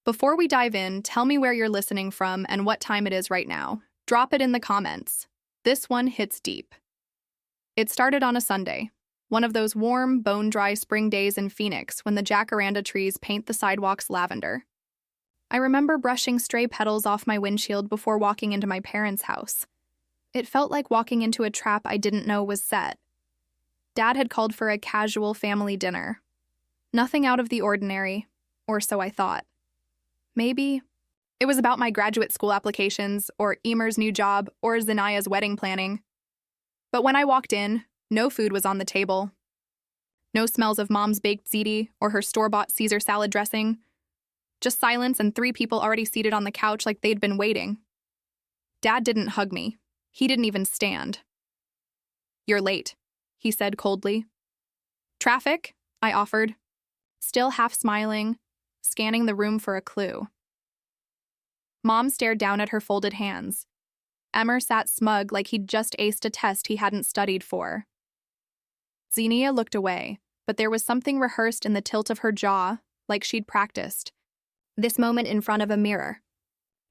Before we dive in, tell me where you're listening from and what time it is right now. Drop it in the comments. This one hits deep. It started on a Sunday, one of those warm, bone-dry spring days in Phoenix when the jacaranda trees paint the sidewalks lavender. I remember brushing stray petals off my windshield before walking into my parents' house. It felt like walking into a trap I didn't know was set. Dad had called for a casual family dinner. Nothing out of the ordinary, or so I thought. Maybe it was about my graduate school applications, or Emer's new job, or Zanaya's wedding planning. But when I walked in, no food was on the table. No smells of Mom's baked ziti or her store-bought Caesar salad dressing. Just silence and 3 people already seated on the couch like they'd been waiting. Dad didn't hug me. He didn't even stand. "You're late," he said coldly. "Traffic?" I offered, still half smiling, scanning the room for a clue. Mom stared down at her folded hands. Emer sat smug like he'd just aced a test he hadn't studied for. Xenia looked away, but there was something rehearsed in the tilt of her jaw, like she'd practiced. This moment in front of a mirror.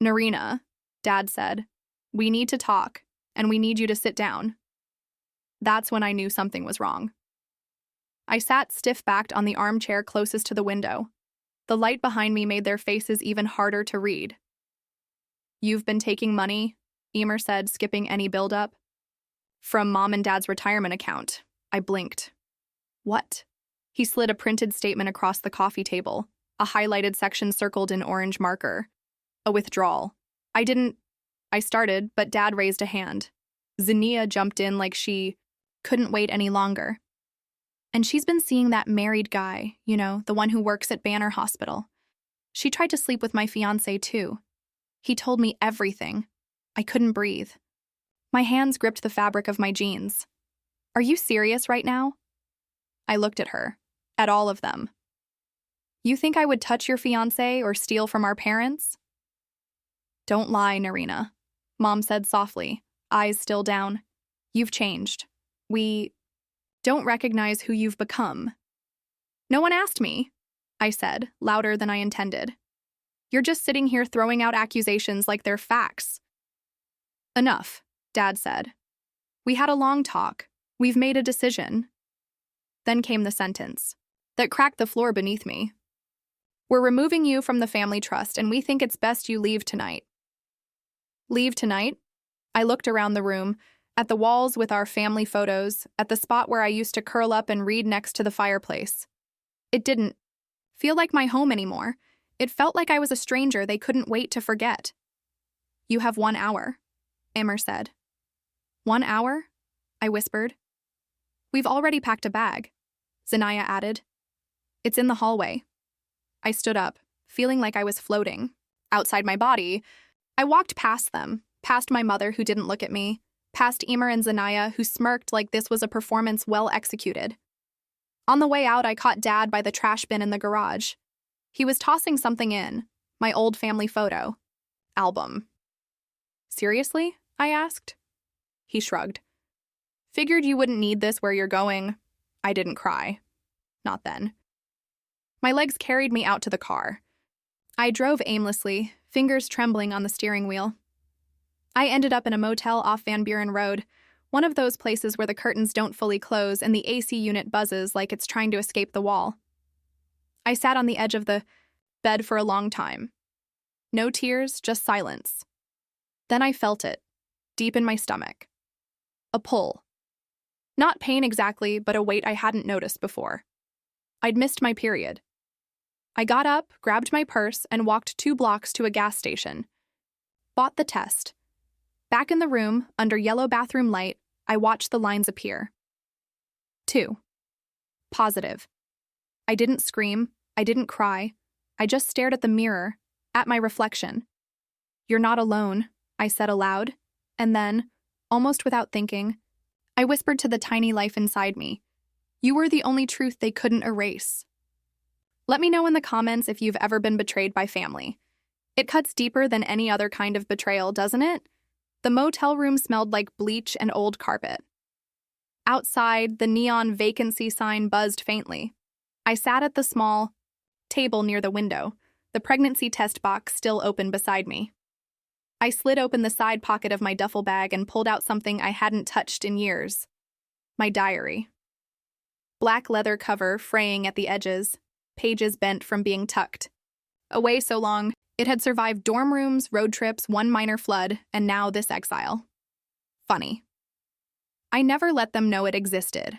"Narina," Dad said, "we need to talk, and we need you to sit down." That's when I knew something was wrong. I sat stiff-backed on the armchair closest to the window. The light behind me made their faces even harder to read. "You've been taking money," Emer said, skipping any build-up. "From Mom and Dad's retirement account." I blinked. "What?" He slid a printed statement across the coffee table, a highlighted section circled in orange marker. "A withdrawal." I started, but Dad raised a hand. Xenia jumped in like she couldn't wait any longer. "And she's been seeing that married guy, the one who works at Banner Hospital. She tried to sleep with my fiancé too. He told me everything. I couldn't breathe. My hands gripped the fabric of my jeans. Are you serious right now?" I looked at her, at all of them. "You think I would touch your fiancé or steal from our parents?" "Don't lie, Narina," Mom said softly, eyes still down. "You've changed. We don't recognize who you've become." "No one asked me," I said, louder than I intended. "You're just sitting here throwing out accusations like they're facts." "Enough," Dad said. "We had a long talk. We've made a decision." Then came the sentence that cracked the floor beneath me. "We're removing you from the family trust, and we think it's best you leave tonight." Leave tonight? I looked around the room, at the walls with our family photos, at the spot where I used to curl up and read next to the fireplace. It didn't feel like my home anymore. It felt like I was a stranger they couldn't wait to forget. "You have 1 hour," Emer said. "1 hour?" I whispered. "We've already packed a bag," Zanaya added. "It's in the hallway." I stood up, feeling like I was floating. Outside my body, I walked past them, past my mother who didn't look at me, past Emer and Zanaya who smirked like this was a performance well executed. On the way out, I caught Dad by the trash bin in the garage. He was tossing something in, my old family photo album. "Seriously?" I asked. He shrugged. "Figured you wouldn't need this where you're going." I didn't cry. Not then. My legs carried me out to the car. I drove aimlessly, fingers trembling on the steering wheel. I ended up in a motel off Van Buren Road, one of those places where the curtains don't fully close and the AC unit buzzes like it's trying to escape the wall. I sat on the edge of the bed for a long time. No tears, just silence. Then I felt it, deep in my stomach. A pull. Not pain exactly, but a weight I hadn't noticed before. I'd missed my period. I got up, grabbed my purse, and walked 2 blocks to a gas station. Bought the test. Back in the room, under yellow bathroom light, I watched the lines appear. 2. Positive. I didn't scream. I didn't cry. I just stared at the mirror, at my reflection. "You're not alone," I said aloud, and then, almost without thinking, I whispered to the tiny life inside me, "You were the only truth they couldn't erase." Let me know in the comments if you've ever been betrayed by family. It cuts deeper than any other kind of betrayal, doesn't it? The motel room smelled like bleach and old carpet. Outside, the neon vacancy sign buzzed faintly. I sat at the small table near the window, the pregnancy test box still open beside me. I slid open the side pocket of my duffel bag and pulled out something I hadn't touched in years. My diary. Black leather cover fraying at the edges, pages bent from being tucked. Away so long, it had survived dorm rooms, road trips, one minor flood, and now this exile. Funny. I never let them know it existed.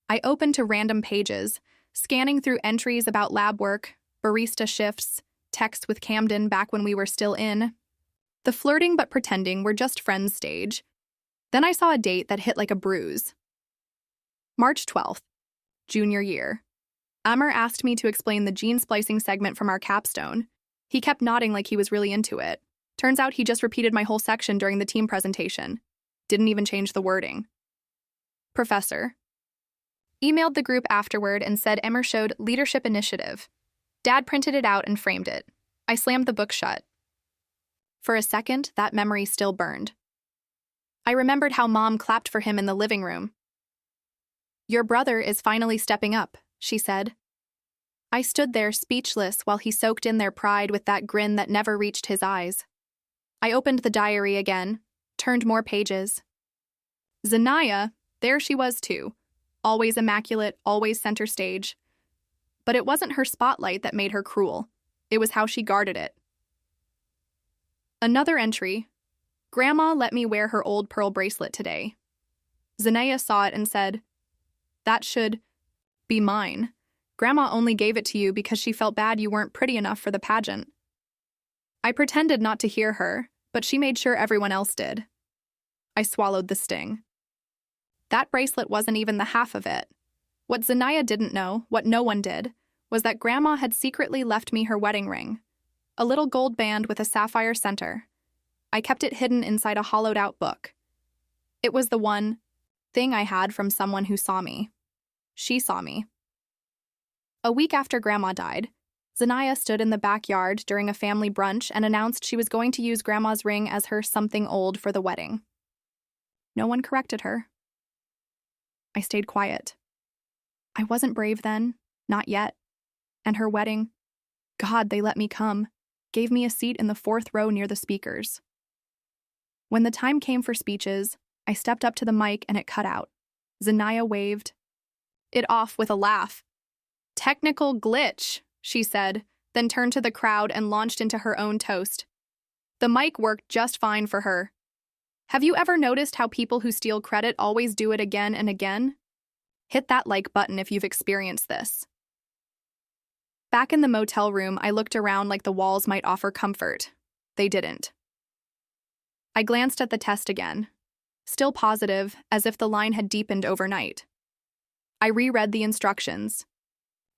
I opened to random pages, scanning through entries about lab work, barista shifts, texts with Camden back when we were still in. The flirting but pretending were just friends stage. Then I saw a date that hit like a bruise. March 12th, junior year. Amr asked me to explain the gene splicing segment from our capstone. He kept nodding like he was really into it. Turns out he just repeated my whole section during the team presentation. Didn't even change the wording. Professor. Emailed the group afterward and said Amr showed leadership initiative. Dad printed it out and framed it. I slammed the book shut. For a second, that memory still burned. I remembered how Mom clapped for him in the living room. Your brother is finally stepping up, she said. I stood there speechless while he soaked in their pride with that grin that never reached his eyes. I opened the diary again, turned more pages. Zanaya, there she was too. Always immaculate, always center stage. But it wasn't her spotlight that made her cruel. It was how she guarded it. Another entry. Grandma let me wear her old pearl bracelet today. Zanaya saw it and said, that should be mine. Grandma only gave it to you because she felt bad you weren't pretty enough for the pageant. I pretended not to hear her, but she made sure everyone else did. I swallowed the sting. That bracelet wasn't even the half of it. What Zanaya didn't know, what no one did, was that Grandma had secretly left me her wedding ring. A little gold band with a sapphire center. I kept it hidden inside a hollowed-out book. It was the one thing I had from someone who saw me. She saw me. A week after Grandma died, Zanaya stood in the backyard during a family brunch and announced she was going to use Grandma's ring as her something old for the wedding. No one corrected her. I stayed quiet. I wasn't brave then, not yet. And her wedding, God, they let me come, gave me a seat in the 4th row near the speakers. When the time came for speeches, I stepped up to the mic and it cut out. Zanaya waved it off with a laugh. Technical glitch, she said, then turned to the crowd and launched into her own toast. The mic worked just fine for her. Have you ever noticed how people who steal credit always do it again and again? Hit that like button if you've experienced this. Back in the motel room, I looked around like the walls might offer comfort. They didn't. I glanced at the test again. Still positive, as if the line had deepened overnight. I reread the instructions.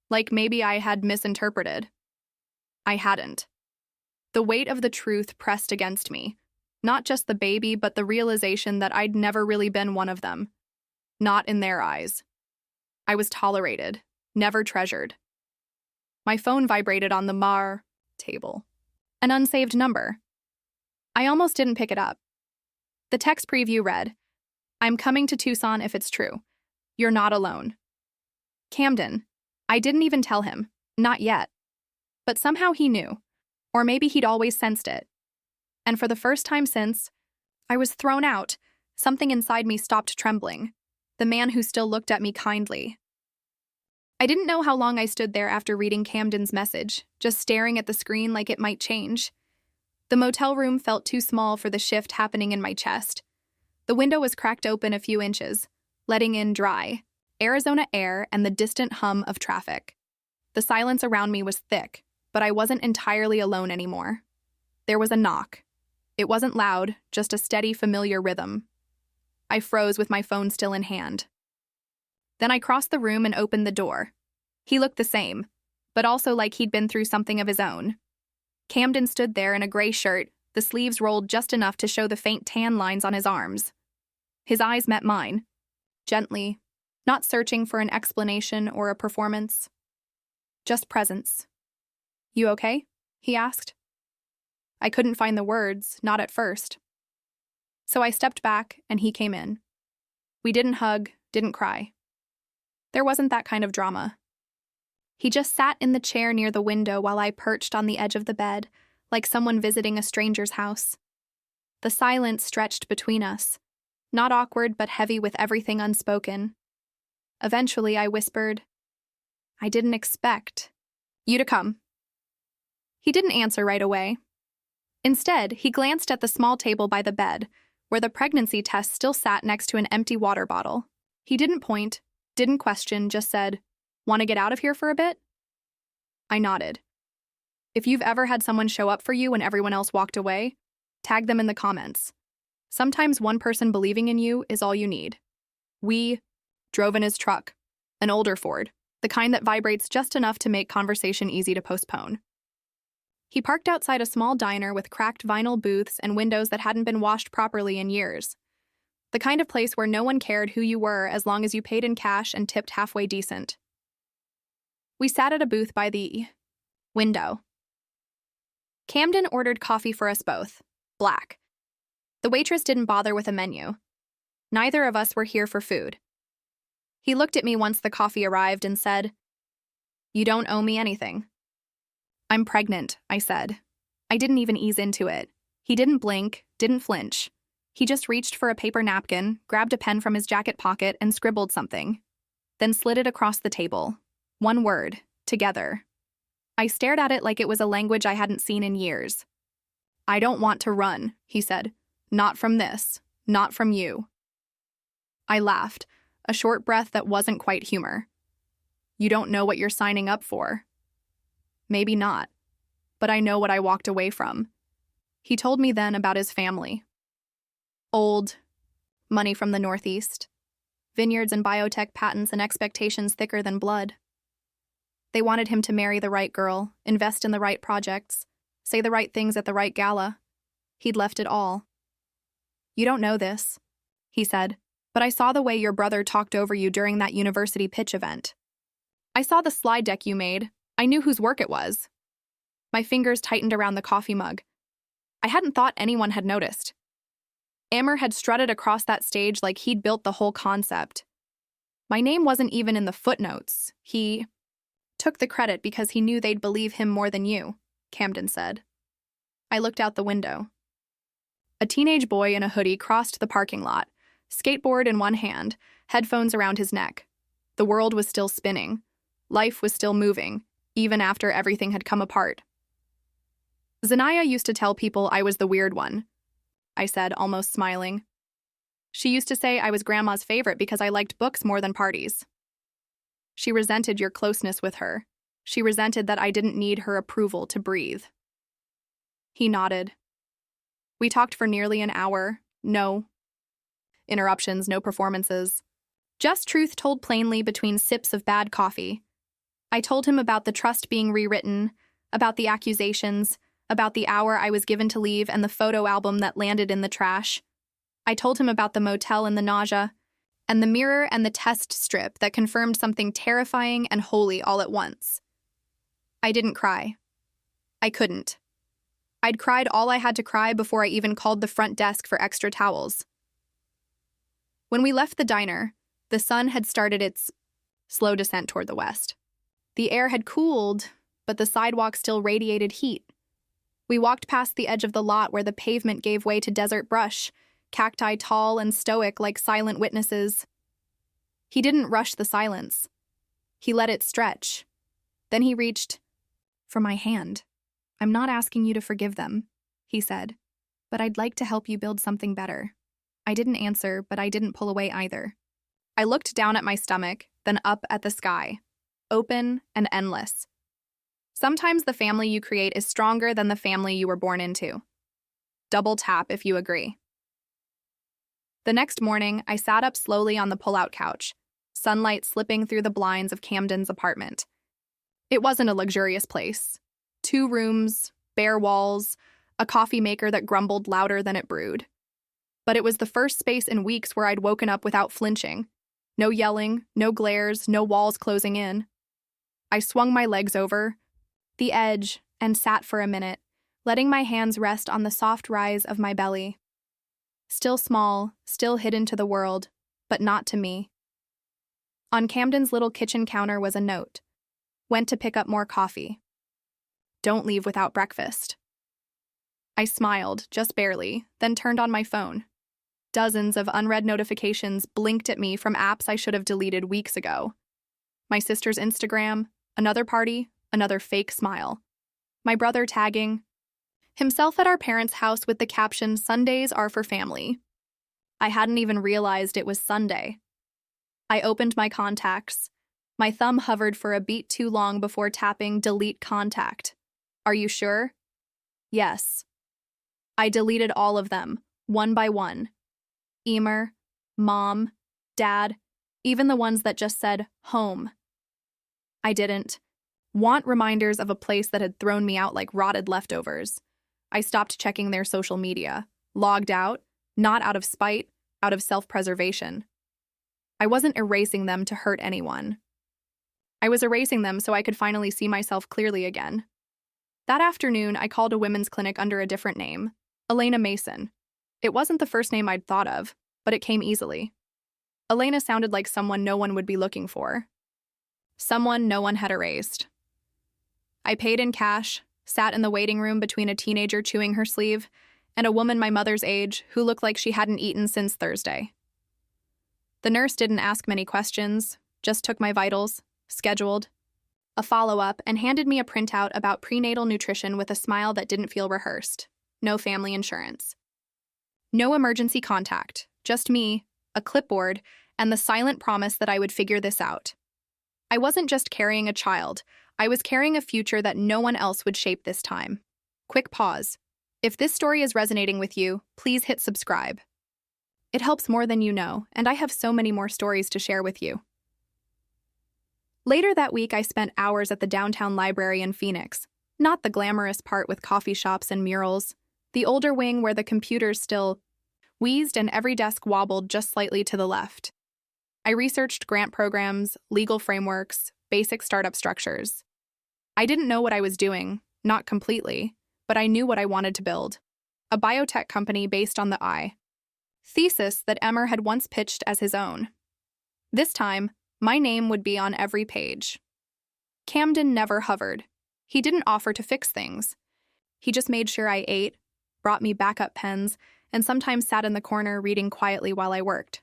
Like maybe I had misinterpreted. I hadn't. The weight of the truth pressed against me. Not just the baby, but the realization that I'd never really been one of them. Not in their eyes. I was tolerated, never treasured. My phone vibrated on the Mar table. An unsaved number. I almost didn't pick it up. The text preview read, I'm coming to Tucson if it's true. You're not alone. Camden. I didn't even tell him. Not yet. But somehow he knew. Or maybe he'd always sensed it. And for the first time since, I was thrown out. Something inside me stopped trembling. The man who still looked at me kindly. I didn't know how long I stood there after reading Camden's message, just staring at the screen like it might change. The motel room felt too small for the shift happening in my chest. The window was cracked open a few inches, letting in dry, Arizona air and the distant hum of traffic. The silence around me was thick, but I wasn't entirely alone anymore. There was a knock. It wasn't loud, just a steady, familiar rhythm. I froze with my phone still in hand. Then I crossed the room and opened the door. He looked the same, but also like he'd been through something of his own. Camden stood there in a gray shirt, the sleeves rolled just enough to show the faint tan lines on his arms. His eyes met mine, gently, not searching for an explanation or a performance. Just presence. You okay? He asked. I couldn't find the words, not at first. So I stepped back and he came in. We didn't hug, didn't cry. There wasn't that kind of drama. He just sat in the chair near the window while I perched on the edge of the bed, like someone visiting a stranger's house. The silence stretched between us, not awkward but heavy with everything unspoken. Eventually, I whispered, "I didn't expect you to come." He didn't answer right away. Instead, he glanced at the small table by the bed, where the pregnancy test still sat next to an empty water bottle. He didn't point, didn't question, just said, "Want to get out of here for a bit?" I nodded. If you've ever had someone show up for you when everyone else walked away, tag them in the comments. Sometimes one person believing in you is all you need. We drove in his truck, an older Ford, the kind that vibrates just enough to make conversation easy to postpone. He parked outside a small diner with cracked vinyl booths and windows that hadn't been washed properly in years. The kind of place where no one cared who you were as long as you paid in cash and tipped halfway decent. We sat at a booth by the window. Camden ordered coffee for us both, black. The waitress didn't bother with a menu. Neither of us were here for food. He looked at me once the coffee arrived and said, "You don't owe me anything." "I'm pregnant," I said. I didn't even ease into it. He didn't blink, didn't flinch. He just reached for a paper napkin, grabbed a pen from his jacket pocket, and scribbled something. Then slid it across the table. One word, together. I stared at it like it was a language I hadn't seen in years. "I don't want to run," he said. "Not from this. Not from you." I laughed, a short breath that wasn't quite humor. "You don't know what you're signing up for." Maybe not, but I know what I walked away from. He told me then about his family. Old, money from the Northeast, vineyards and biotech patents and expectations thicker than blood. They wanted him to marry the right girl, invest in the right projects, say the right things at the right gala. He'd left it all. "You don't know this," he said, "but I saw the way your brother talked over you during that university pitch event. I saw the slide deck you made. I knew whose work it was." My fingers tightened around the coffee mug. I hadn't thought anyone had noticed. Amr had strutted across that stage like he'd built the whole concept. My name wasn't even in the footnotes. He took the credit because he knew they'd believe him more than you, Camden said. I looked out the window. A teenage boy in a hoodie crossed the parking lot, skateboard in one hand, headphones around his neck. The world was still spinning. Life was still moving, even after everything had come apart. "Zanaya used to tell people I was the weird one," I said, almost smiling. "She used to say I was Grandma's favorite because I liked books more than parties. She resented your closeness with her. She resented that I didn't need her approval to breathe." He nodded. We talked for nearly an hour. No interruptions, no performances. Just truth told plainly between sips of bad coffee. I told him about the trust being rewritten, about the accusations, about the hour I was given to leave and the photo album that landed in the trash. I told him about the motel and the nausea, and the mirror and the test strip that confirmed something terrifying and holy all at once. I didn't cry. I couldn't. I'd cried all I had to cry before I even called the front desk for extra towels. When we left the diner, the sun had started its slow descent toward the west. The air had cooled, but the sidewalk still radiated heat. We walked past the edge of the lot where the pavement gave way to desert brush, cacti tall and stoic like silent witnesses. He didn't rush the silence. He let it stretch. Then he reached for my hand. "I'm not asking you to forgive them," he said, "but I'd like to help you build something better." I didn't answer, but I didn't pull away either. I looked down at my stomach, then up at the sky, open and endless. Sometimes the family you create is stronger than the family you were born into. Double tap if you agree. The next morning, I sat up slowly on the pull-out couch, sunlight slipping through the blinds of Camden's apartment. It wasn't a luxurious place. 2 rooms, bare walls, a coffee maker that grumbled louder than it brewed. But it was the first space in weeks where I'd woken up without flinching. No yelling, no glares, no walls closing in. I swung my legs over the edge and sat for a minute, letting my hands rest on the soft rise of my belly. Still small, still hidden to the world, but not to me. On Camden's little kitchen counter was a note. Went to pick up more coffee. Don't leave without breakfast. I smiled, just barely, then turned on my phone. Dozens of unread notifications blinked at me from apps I should have deleted weeks ago. My sister's Instagram, another party, another fake smile. My brother tagging himself at our parents' house with the caption, "Sundays are for family." I hadn't even realized it was Sunday. I opened my contacts. My thumb hovered for a beat too long before tapping delete contact. Are you sure? Yes. I deleted all of them, one by one. Emer, Mom, Dad, even the ones that just said home. I didn't want reminders of a place that had thrown me out like rotted leftovers. I stopped checking their social media, logged out, not out of spite, out of self-preservation. I wasn't erasing them to hurt anyone. I was erasing them so I could finally see myself clearly again. That afternoon, I called a women's clinic under a different name, Elena Mason. It wasn't the first name I'd thought of, but it came easily. Elena sounded like someone no one would be looking for. Someone no one had erased. I paid in cash, sat in the waiting room between a teenager chewing her sleeve and a woman my mother's age who looked like she hadn't eaten since Thursday. The nurse didn't ask many questions, just took my vitals, scheduled a follow-up, and handed me a printout about prenatal nutrition with a smile that didn't feel rehearsed. No family insurance. No emergency contact, just me, a clipboard, and the silent promise that I would figure this out. I wasn't just carrying a child, I was carrying a future that no one else would shape this time. Quick pause. If this story is resonating with you, please hit subscribe. It helps more than you know, and I have so many more stories to share with you. Later that week, I spent hours at the downtown library in Phoenix. Not the glamorous part with coffee shops and murals. The older wing where the computers still wheezed and every desk wobbled just slightly to the left. I researched grant programs, legal frameworks, basic startup structures. I didn't know what I was doing, not completely, but I knew what I wanted to build. A biotech company based on the thesis that Emmer had once pitched as his own. This time, my name would be on every page. Camden never hovered. He didn't offer to fix things. He just made sure I ate, brought me backup pens, and sometimes sat in the corner reading quietly while I worked.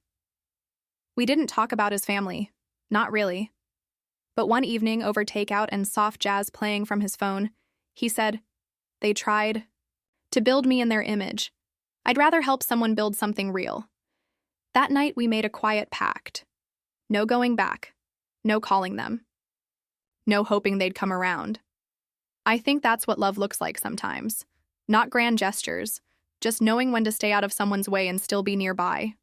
We didn't talk about his family. Not really. But one evening, over takeout and soft jazz playing from his phone, he said, "They tried to build me in their image. I'd rather help someone build something real." That night, we made a quiet pact. No going back. No calling them. No hoping they'd come around. I think that's what love looks like sometimes. Not grand gestures, just knowing when to stay out of someone's way and still be nearby.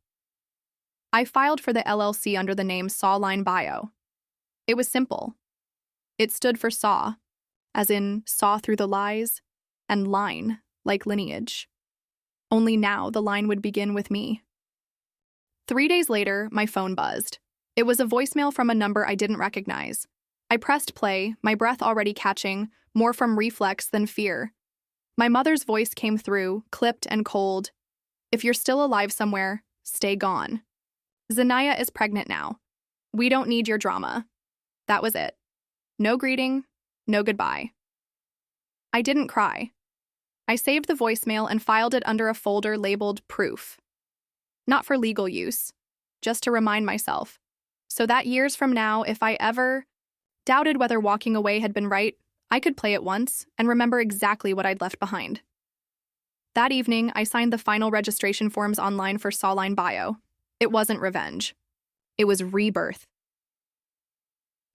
I filed for the LLC under the name Sawline Bio. It was simple. It stood for saw, as in saw through the lies, and line, like lineage. Only now the line would begin with me. 3 days later, my phone buzzed. It was a voicemail from a number I didn't recognize. I pressed play, my breath already catching, more from reflex than fear. My mother's voice came through, clipped and cold. "If you're still alive somewhere, stay gone. Zanaya is pregnant now. We don't need your drama." That was it. No greeting, no goodbye. I didn't cry. I saved the voicemail and filed it under a folder labeled proof. Not for legal use, just to remind myself. So that years from now, if I ever doubted whether walking away had been right, I could play it once and remember exactly what I'd left behind. That evening, I signed the final registration forms online for Sawline Bio. It wasn't revenge. It was rebirth.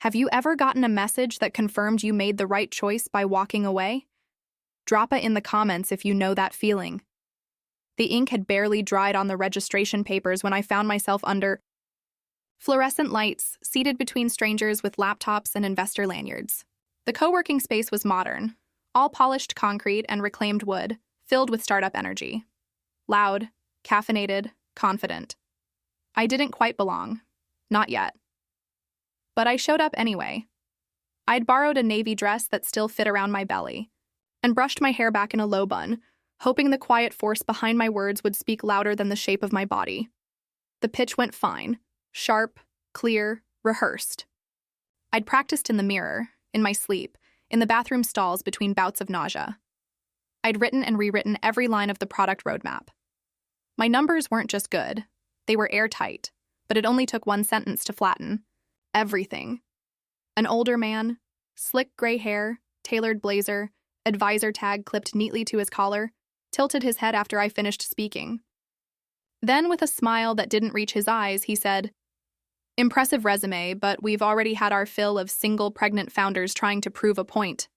Have you ever gotten a message that confirmed you made the right choice by walking away? Drop it in the comments if you know that feeling. The ink had barely dried on the registration papers when I found myself under fluorescent lights, seated between strangers with laptops and investor lanyards. The co-working space was modern, all polished concrete and reclaimed wood, filled with startup energy. Loud, caffeinated, confident. I didn't quite belong. Not yet. But I showed up anyway. I'd borrowed a navy dress that still fit around my belly, and brushed my hair back in a low bun, hoping the quiet force behind my words would speak louder than the shape of my body. The pitch went fine. Sharp, clear, rehearsed. I'd practiced in the mirror. in my sleep, in the bathroom stalls between bouts of nausea. I'd written and rewritten every line of the product roadmap. My numbers weren't just good, they were airtight, but it only took one sentence to flatten everything. An older man, slick gray hair, tailored blazer, advisor tag clipped neatly to his collar, tilted his head after I finished speaking. Then, with a smile that didn't reach his eyes, he said, "Impressive resume, but we've already had our fill of single pregnant founders trying to prove a point."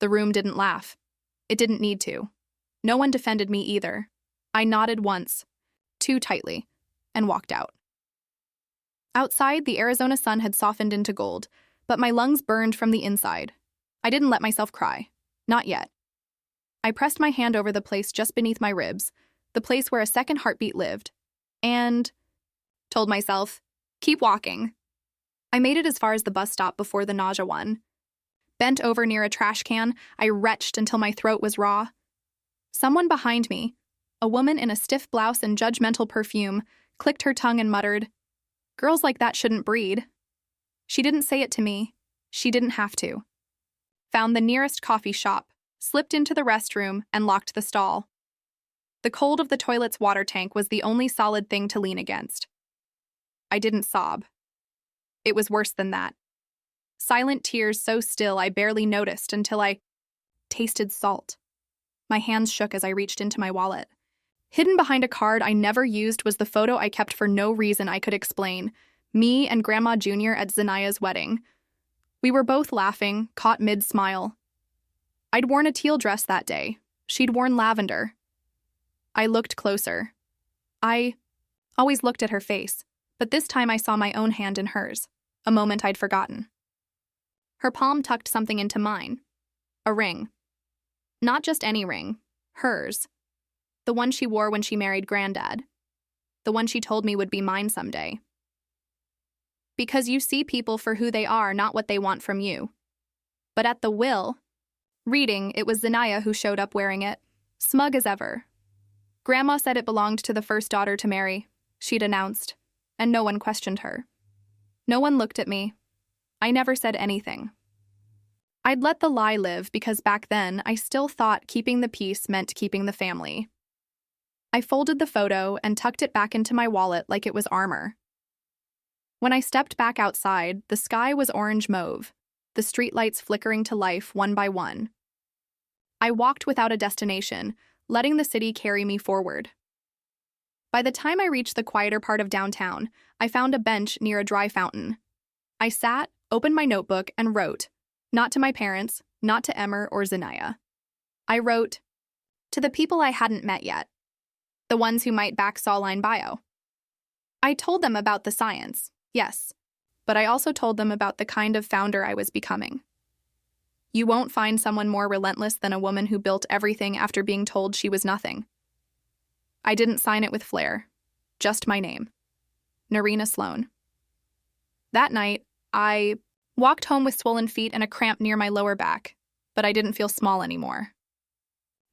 The room didn't laugh. It didn't need to. No one defended me either. I nodded once, too tightly, and walked out. Outside, the Arizona sun had softened into gold, but my lungs burned from the inside. I didn't let myself cry. Not yet. I pressed my hand over the place just beneath my ribs, the place where a second heartbeat lived, and told myself, keep walking. I made it as far as the bus stop before the nausea one. Bent over near a trash can, I retched until my throat was raw. Someone behind me, a woman in a stiff blouse and judgmental perfume, clicked her tongue and muttered, "Girls like that shouldn't breed." She didn't say it to me. She didn't have to. Found the nearest coffee shop, slipped into the restroom, and locked the stall. The cold of the toilet's water tank was the only solid thing to lean against. I didn't sob. It was worse than that. Silent tears so still I barely noticed until I tasted salt. My hands shook as I reached into my wallet. Hidden behind a card I never used was the photo I kept for no reason I could explain, me and Grandma Jr. at Zanaya's wedding. We were both laughing, caught mid-smile. I'd worn a teal dress that day. She'd worn lavender. I looked closer. I always looked at her face, but this time I saw my own hand in hers, a moment I'd forgotten. Her palm tucked something into mine. A ring. Not just any ring. Hers. The one she wore when she married Granddad. The one she told me would be mine someday. Because you see people for who they are, not what they want from you. But at the will, reading, it was Zanaya who showed up wearing it, smug as ever. Grandma said it belonged to the first daughter to marry, she'd announced, and no one questioned her. No one looked at me. I never said anything. I'd let the lie live because back then I still thought keeping the peace meant keeping the family. I folded the photo and tucked it back into my wallet like it was armor. When I stepped back outside, the sky was orange-mauve, the streetlights flickering to life one by one. I walked without a destination, letting the city carry me forward. By the time I reached the quieter part of downtown, I found a bench near a dry fountain. I sat, opened my notebook, and wrote, not to my parents, not to Emmer or Zanaya. I wrote, to the people I hadn't met yet, the ones who might back Sawline Bio. I told them about the science, yes, but I also told them about the kind of founder I was becoming. You won't find someone more relentless than a woman who built everything after being told she was nothing. I didn't sign it with flair, just my name, Narina Sloan. That night, I walked home with swollen feet and a cramp near my lower back, but I didn't feel small anymore.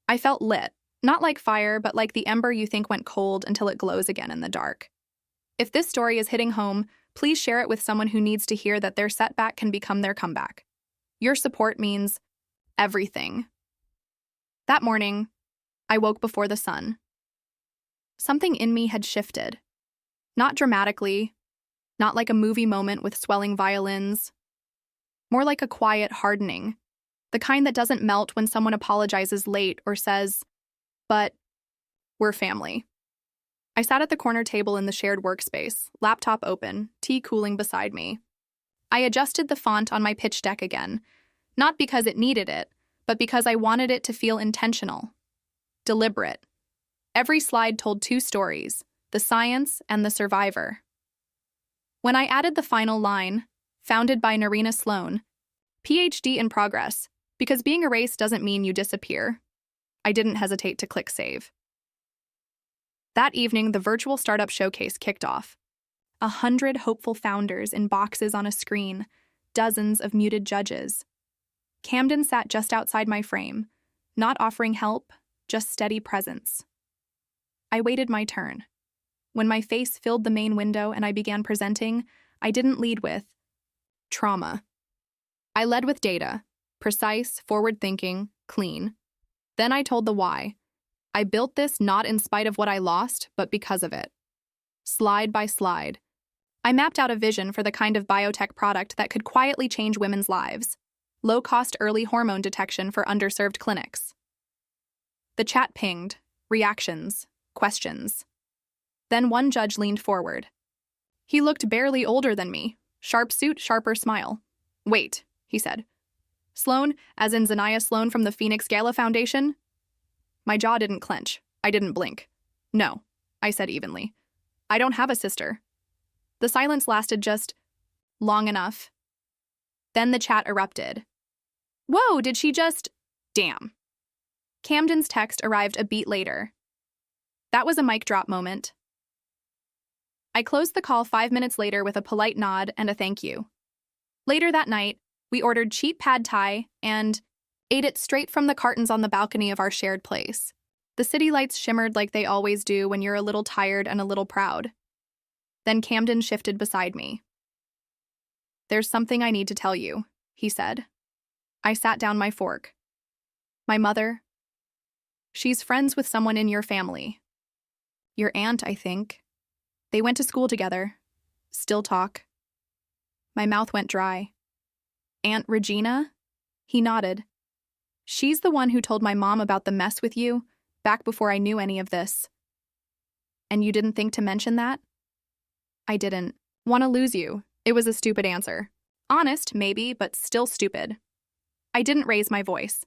I felt lit, not like fire, but like the ember you think went cold until it glows again in the dark. If this story is hitting home, please share it with someone who needs to hear that their setback can become their comeback. Your support means everything. That morning, I woke before the sun. Something in me had shifted. Not dramatically, not like a movie moment with swelling violins. More like a quiet hardening, the kind that doesn't melt when someone apologizes late or says, but we're family. I sat at the corner table in the shared workspace, laptop open, tea cooling beside me. I adjusted the font on my pitch deck again, not because it needed it, but because I wanted it to feel intentional, deliberate. Every slide told two stories, the science and the survivor. When I added the final line, founded by Narina Sloan, PhD in progress, because being erased doesn't mean you disappear, I didn't hesitate to click save. That evening, the virtual startup showcase kicked off. 100 hopeful founders in boxes on a screen, dozens of muted judges. Camden sat just outside my frame, not offering help, just steady presence. I waited my turn. When my face filled the main window and I began presenting, I didn't lead with trauma. I led with data. Precise, forward-thinking, clean. Then I told the why. I built this not in spite of what I lost, but because of it. Slide by slide. I mapped out a vision for the kind of biotech product that could quietly change women's lives. Low-cost early hormone detection for underserved clinics. The chat pinged. Reactions. Questions. Then one judge leaned forward. He looked barely older than me. Sharp suit, sharper smile. "Wait," he said. "Sloan, as in Zanaya Sloan from the Phoenix Gala Foundation?" My jaw didn't clench. I didn't blink. "No," I said evenly. "I don't have a sister." The silence lasted just long enough. Then the chat erupted. "Whoa, did she just— Damn." Camden's text arrived a beat later. That was a mic drop moment. I closed the call 5 minutes later with a polite nod and a thank you. Later that night, we ordered cheap pad thai and ate it straight from the cartons on the balcony of our shared place. The city lights shimmered like they always do when you're a little tired and a little proud. Then Camden shifted beside me. "There's something I need to tell you," he said. I sat down my fork. "My mother? She's friends with someone in your family. Your aunt, I think. They went to school together. Still talk." My mouth went dry. "Aunt Regina?" He nodded. "She's the one who told my mom about the mess with you, back before I knew any of this." "And you didn't think to mention that?" "I didn't want to lose you." It was a stupid answer. Honest, maybe, but still stupid. I didn't raise my voice.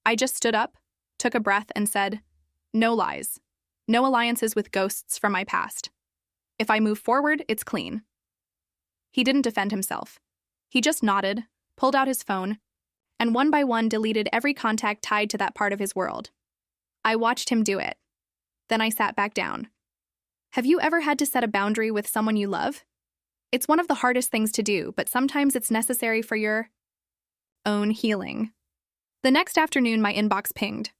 I just stood up, took a breath, and said, "No lies. No alliances with ghosts from my past. If I move forward, it's clean." He didn't defend himself. He just nodded, pulled out his phone, and one by one deleted every contact tied to that part of his world. I watched him do it. Then I sat back down. Have you ever had to set a boundary with someone you love? It's one of the hardest things to do, but sometimes it's necessary for your own healing. The next afternoon, my inbox pinged.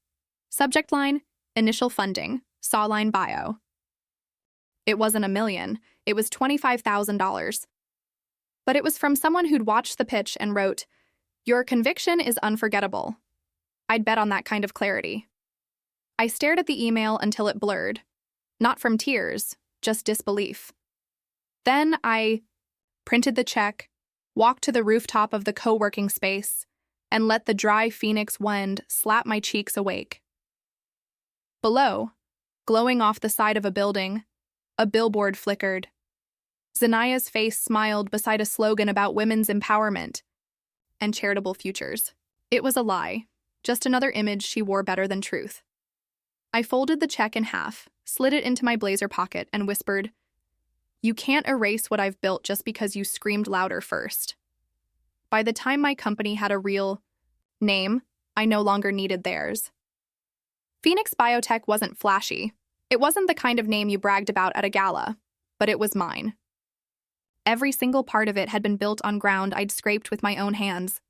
Subject line, initial funding, saw line bio. It wasn't $1 million, it was $25,000. But it was from someone who'd watched the pitch and wrote, "Your conviction is unforgettable." I'd bet on that kind of clarity. I stared at the email until it blurred. Not from tears, just disbelief. Then I printed the check, walked to the rooftop of the co-working space, and let the dry Phoenix wind slap my cheeks awake. Below, glowing off the side of a building, a billboard flickered. Zanaya's face smiled beside a slogan about women's empowerment and charitable futures. It was a lie, just another image she wore better than truth. I folded the check in half, slid it into my blazer pocket, and whispered, "You can't erase what I've built just because you screamed louder first." By the time my company had a real name, I no longer needed theirs. Phoenix Biotech wasn't flashy. It wasn't the kind of name you bragged about at a gala, but it was mine. Every single part of it had been built on ground I'd scraped with my own hands.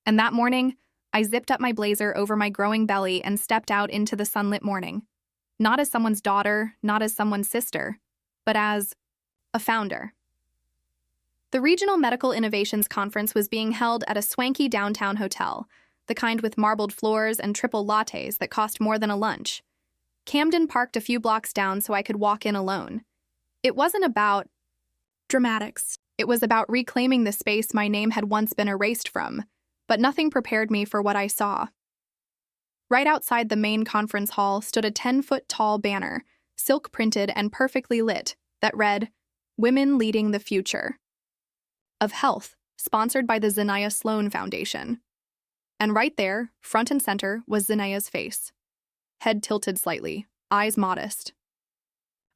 And that morning, I zipped up my blazer over my growing belly and stepped out into the sunlit morning. Not as someone's daughter, not as someone's sister, but as a founder. The Regional Medical Innovations Conference was being held at a swanky downtown hotel, the kind with marbled floors and triple lattes that cost more than a lunch. Camden parked a few blocks down so I could walk in alone. It wasn't about dramatics. It was about reclaiming the space my name had once been erased from, but nothing prepared me for what I saw. Right outside the main conference hall stood a 10-foot-tall banner, silk-printed and perfectly lit, that read, "Women Leading the Future of Health," sponsored by the Zanaya Sloan Foundation. And right there, front and center, was Zanaya's face. Head tilted slightly, eyes modest.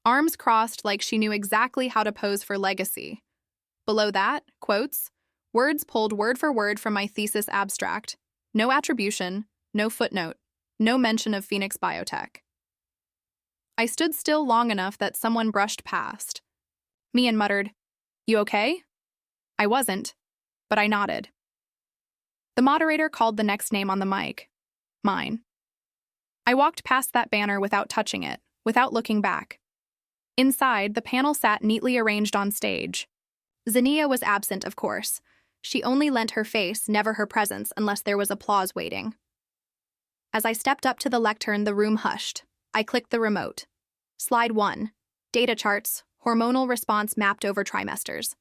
Arms crossed like she knew exactly how to pose for legacy. Below that, quotes, words pulled word for word from my thesis abstract. No attribution, no footnote, no mention of Phoenix Biotech. I stood still long enough that someone brushed past me and muttered, "You okay?" I wasn't, but I nodded. The moderator called the next name on the mic. Mine. I walked past that banner without touching it, without looking back. Inside, the panel sat neatly arranged on stage. Zania was absent, of course. She only lent her face, never her presence, unless there was applause waiting. As I stepped up to the lectern, the room hushed. I clicked the remote. Slide 1. Data charts, hormonal response mapped over trimesters.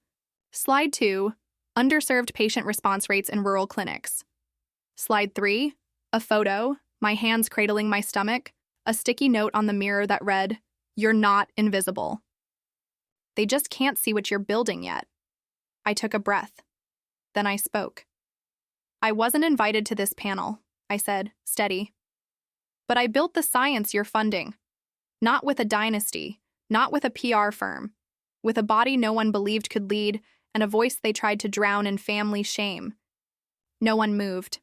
Slide 2. Underserved patient response rates in rural clinics. Slide 3. A photo, my hands cradling my stomach, a sticky note on the mirror that read, "You're not invisible. They just can't see what you're building yet." I took a breath. Then I spoke. "I wasn't invited to this panel," I said, steady. "But I built the science you're funding. Not with a dynasty, not with a PR firm, with a body no one believed could lead and a voice they tried to drown in family shame." No one moved.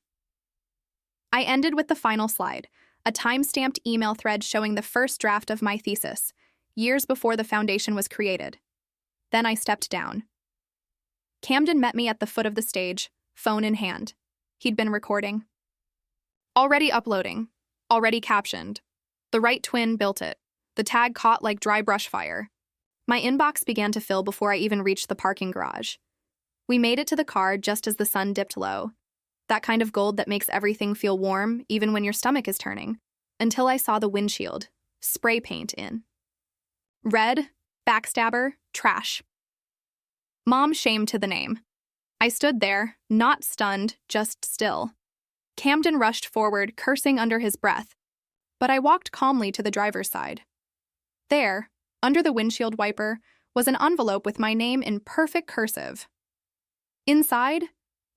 I ended with the final slide, a time-stamped email thread showing the first draft of my thesis, years before the foundation was created. Then I stepped down. Camden met me at the foot of the stage, phone in hand. He'd been recording. Already uploading. Already captioned. The right twin built it. The tag caught like dry brush fire. My inbox began to fill before I even reached the parking garage. We made it to the car just as the sun dipped low. That kind of gold that makes everything feel warm, even when your stomach is turning, until I saw the windshield, spray paint in. Red, backstabber, trash. Mom shamed to the name. I stood there, not stunned, just still. Camden rushed forward, cursing under his breath, but I walked calmly to the driver's side. There, under the windshield wiper, was an envelope with my name in perfect cursive. Inside,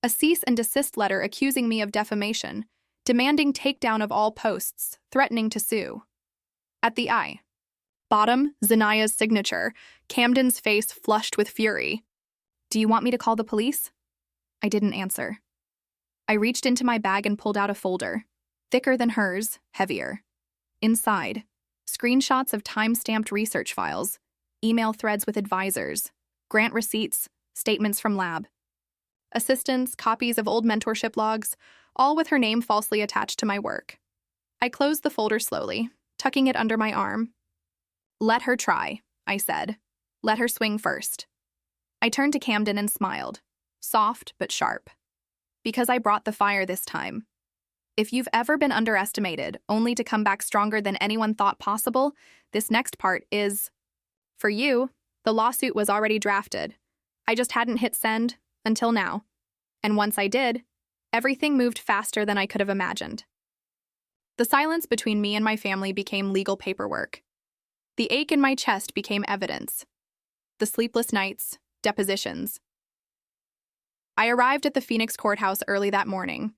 a cease and desist letter accusing me of defamation, demanding takedown of all posts, threatening to sue. At the I. Bottom, Zanaya's signature, Camden's face flushed with fury. "Do you want me to call the police?" I didn't answer. I reached into my bag and pulled out a folder, thicker than hers, heavier. Inside, screenshots of time-stamped research files, email threads with advisors, grant receipts, statements from lab. Assistants, copies of old mentorship logs, all with her name falsely attached to my work. I closed the folder slowly, tucking it under my arm. "Let her try," I said. "Let her swing first." I turned to Camden and smiled, soft but sharp. "Because I brought the fire this time. If you've ever been underestimated, only to come back stronger than anyone thought possible, this next part is... For you, the lawsuit was already drafted. I just hadn't hit send until now. And once I did, everything moved faster than I could have imagined." The silence between me and my family became legal paperwork. The ache in my chest became evidence. The sleepless nights, depositions. I arrived at the Phoenix courthouse early that morning.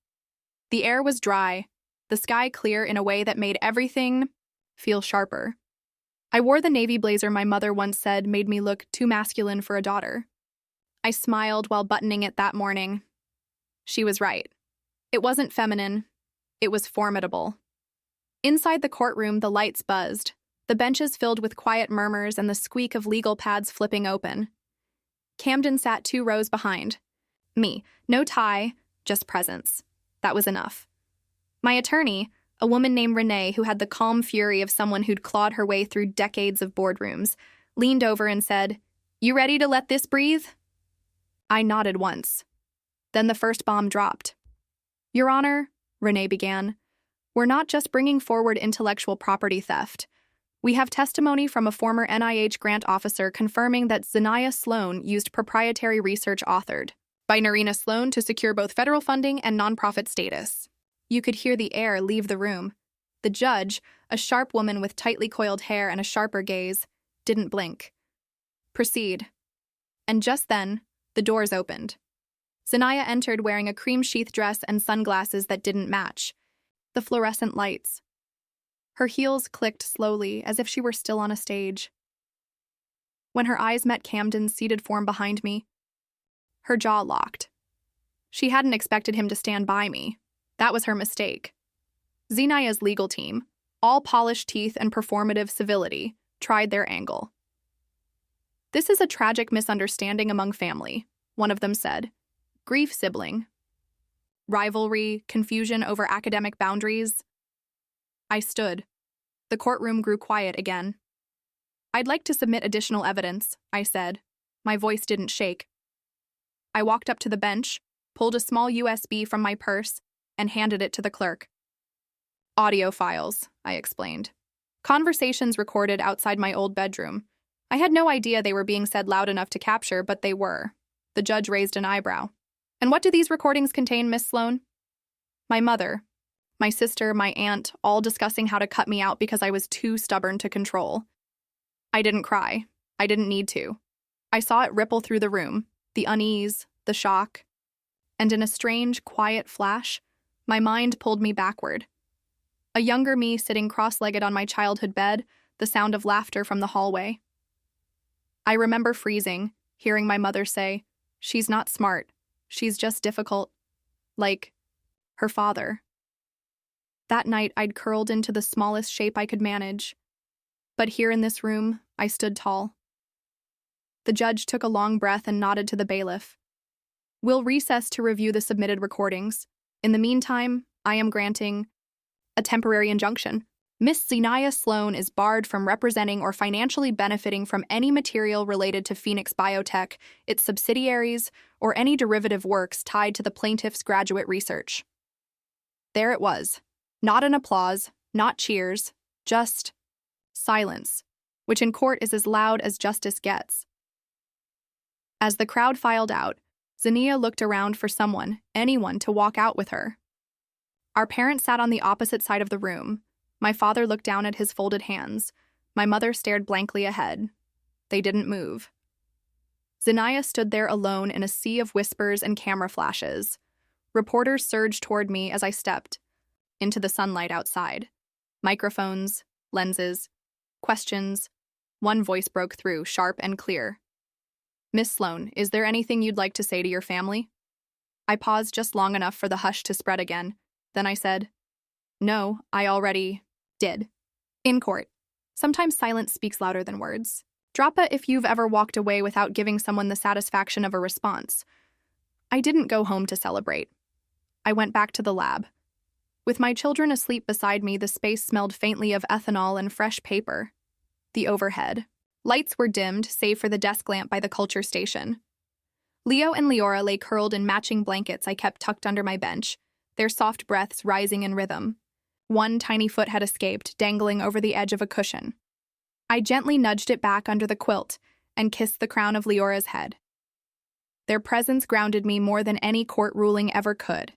The air was dry, the sky clear in a way that made everything feel sharper. I wore the navy blazer my mother once said made me look too masculine for a daughter. I smiled while buttoning it that morning. She was right. It wasn't feminine. It was formidable. Inside the courtroom, the lights buzzed, the benches filled with quiet murmurs and the squeak of legal pads flipping open. Camden sat 2 rows behind. Me, no tie, just presence. That was enough. My attorney, a woman named Renee who had the calm fury of someone who'd clawed her way through decades of boardrooms, leaned over and said, "You ready to let this breathe?" I nodded once. Then the first bomb dropped. "Your Honor," Renee began, "we're not just bringing forward intellectual property theft. We have testimony from a former NIH grant officer confirming that Zanaya Sloan used proprietary research authored by Narina Sloan to secure both federal funding and nonprofit status." You could hear the air leave the room. The judge, a sharp woman with tightly coiled hair and a sharper gaze, didn't blink. "Proceed." And just then, the doors opened. Zanaya entered wearing a cream-sheath dress and sunglasses that didn't match. The fluorescent lights. Her heels clicked slowly, as if she were still on a stage. When her eyes met Camden's seated form behind me, her jaw locked. She hadn't expected him to stand by me. That was her mistake. Zanaya's legal team, all polished teeth and performative civility, tried their angle. "This is a tragic misunderstanding among family," one of them said. "Grief sibling. Rivalry, confusion over academic boundaries." I stood. The courtroom grew quiet again. "I'd like to submit additional evidence," I said. My voice didn't shake. I walked up to the bench, pulled a small USB from my purse, and handed it to the clerk. Audio files, I explained. Conversations recorded outside my old bedroom. I had no idea they were being said loud enough to capture, but they were. The judge raised an eyebrow. And what do these recordings contain, Miss Sloan? My mother, my sister, my aunt, all discussing how to cut me out because I was too stubborn to control. I didn't cry. I didn't need to. I saw it ripple through the room, the unease, the shock. And in a strange, quiet flash, my mind pulled me backward. A younger me sitting cross-legged on my childhood bed, the sound of laughter from the hallway. I remember freezing, hearing my mother say, "She's not smart. She's just difficult." Like her father. That night, I'd curled into the smallest shape I could manage. But here in this room, I stood tall. The judge took a long breath and nodded to the bailiff. "We'll recess to review the submitted recordings. In the meantime, I am granting a temporary injunction. Miss Zenaya Sloan is barred from representing or financially benefiting from any material related to Phoenix Biotech, its subsidiaries, or any derivative works tied to the plaintiff's graduate research." There it was. Not an applause, not cheers, just silence, which in court is as loud as justice gets. As the crowd filed out, Zenaya looked around for someone, anyone, to walk out with her. Our parents sat on the opposite side of the room. My father looked down at his folded hands. My mother stared blankly ahead. They didn't move. Zenaya stood there alone in a sea of whispers and camera flashes. Reporters surged toward me as I stepped into the sunlight outside. Microphones, lenses, questions. One voice broke through, sharp and clear. "Miss Sloan, is there anything you'd like to say to your family?" I paused just long enough for the hush to spread again. Then I said, "No, I already did." In court, sometimes silence speaks louder than words. Drop it if you've ever walked away without giving someone the satisfaction of a response. I didn't go home to celebrate. I went back to the lab. With my children asleep beside me, the space smelled faintly of ethanol and fresh paper. The overhead. Lights were dimmed, save for the desk lamp by the culture station. Leo and Leora lay curled in matching blankets I kept tucked under my bench, their soft breaths rising in rhythm. One tiny foot had escaped, dangling over the edge of a cushion. I gently nudged it back under the quilt and kissed the crown of Leora's head. Their presence grounded me more than any court ruling ever could.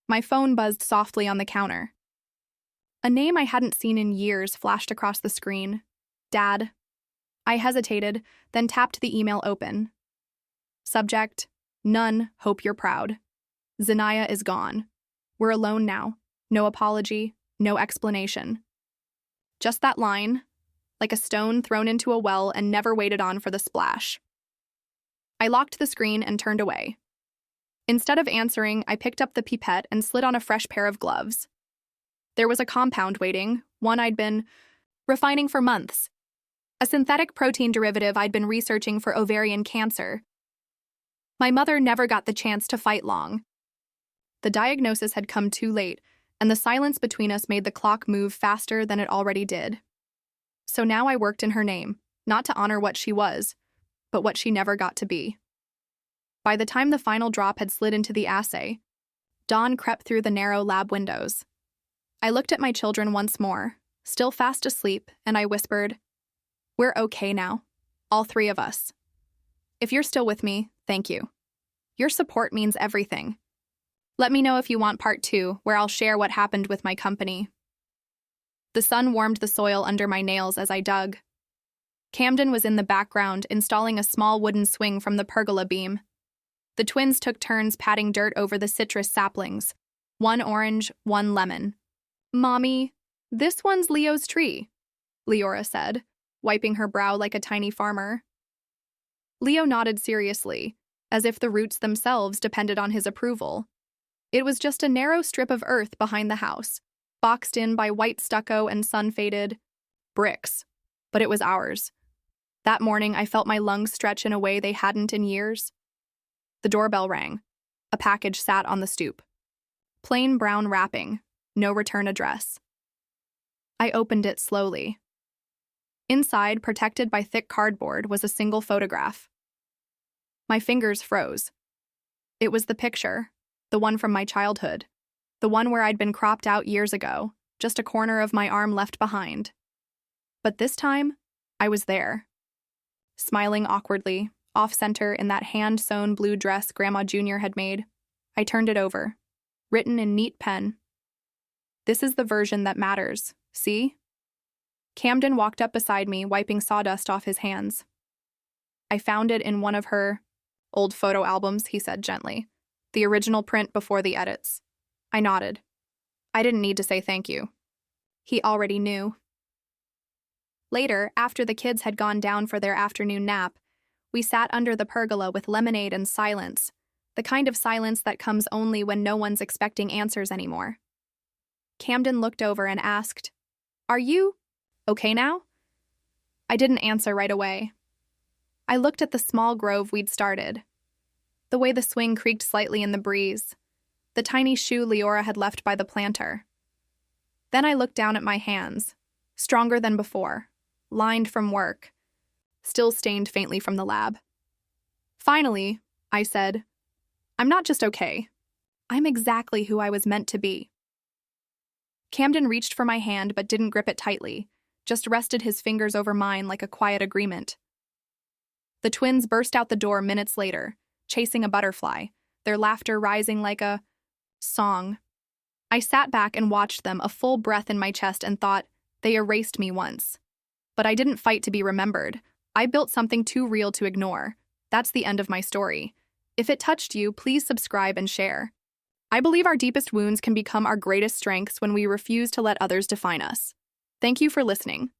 My phone buzzed softly on the counter. A name I hadn't seen in years flashed across the screen. Dad. I hesitated, then tapped the email open. Subject: None, hope you're proud. Zenaya is gone. We're alone now. No apology, no explanation. Just that line, like a stone thrown into a well and never waited on for the splash. I locked the screen and turned away. Instead of answering, I picked up the pipette and slid on a fresh pair of gloves. There was a compound waiting, one I'd been refining for months. A synthetic protein derivative I'd been researching for ovarian cancer. My mother never got the chance to fight long. The diagnosis had come too late, and the silence between us made the clock move faster than it already did. So now I worked in her name, not to honor what she was, but what she never got to be. By the time the final drop had slid into the assay, dawn crept through the narrow lab windows. I looked at my children once more, still fast asleep, and I whispered, "We're okay now, all three of us. If you're still with me, thank you. Your support means everything. Let me know if you want part 2, where I'll share what happened with my company." The sun warmed the soil under my nails as I dug. Camden was in the background, installing a small wooden swing from the pergola beam. The twins took turns patting dirt over the citrus saplings, one orange, one lemon. "Mommy, this one's Leo's tree," Leora said, wiping her brow like a tiny farmer. Leo nodded seriously, as if the roots themselves depended on his approval. It was just a narrow strip of earth behind the house, boxed in by white stucco and sun-faded bricks, but it was ours. That morning, I felt my lungs stretch in a way they hadn't in years. The doorbell rang. A package sat on the stoop. Plain brown wrapping, no return address. I opened it slowly. Inside, protected by thick cardboard, was a single photograph. My fingers froze. It was the picture, the one from my childhood, the one where I'd been cropped out years ago, just a corner of my arm left behind. But this time, I was there. Smiling awkwardly, off-center in that hand-sewn blue dress Grandma Jr. had made, I turned it over, written in neat pen. "This is the version that matters, see?" Camden walked up beside me, wiping sawdust off his hands. "I found it in one of her old photo albums," he said gently. "The original print before the edits." I nodded. I didn't need to say thank you. He already knew. Later, after the kids had gone down for their afternoon nap, we sat under the pergola with lemonade and silence, the kind of silence that comes only when no one's expecting answers anymore. Camden looked over and asked, "Are you okay now?" I didn't answer right away. I looked at the small grove we'd started, the way the swing creaked slightly in the breeze, the tiny shoe Leora had left by the planter. Then I looked down at my hands, stronger than before, lined from work, still stained faintly from the lab. "Finally," I said, "I'm not just okay. I'm exactly who I was meant to be." Camden reached for my hand but didn't grip it tightly, just rested his fingers over mine like a quiet agreement. The twins burst out the door minutes later, chasing a butterfly, their laughter rising like a song. I sat back and watched them, a full breath in my chest, and thought, they erased me once. But I didn't fight to be remembered. I built something too real to ignore. That's the end of my story. If it touched you, please subscribe and share. I believe our deepest wounds can become our greatest strengths when we refuse to let others define us. Thank you for listening.